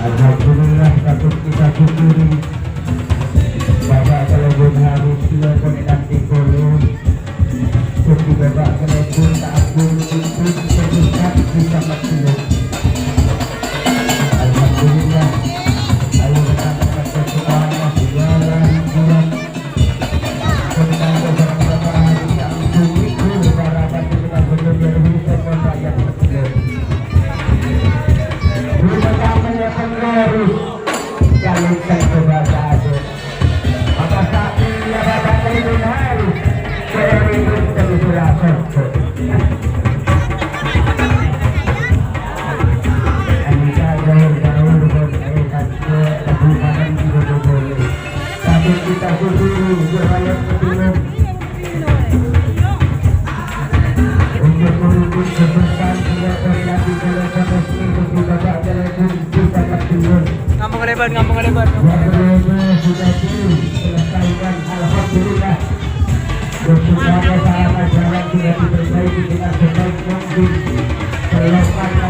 Alhamdulillah patut kita syukuri Bapak Kelebun harus silakan nanti kolom Bagi Bapak Kelebun tak agung untuk sebutkan bisa maksimum. Alhamdulillah ayo rekan-rekan semuanya segala hiburan tentang beberapa hari yang begitu harapan kita benar-benar bisa membayar maksimum. Harus jalur bahasa Aceh. Apa sapi ya Bapak Kelebun harus berikut terus tapi kita suruh berlayar ke timur untuk menuntut sebesar tidak terjadi dalam resmi bagi Bapak Kelebun kita ke timur. Ngambung lebar. Sudah diselesaikan, alhamdulillah. Bersama sama jalan sudah diperbaiki dengan sebaik mungkin. Selamat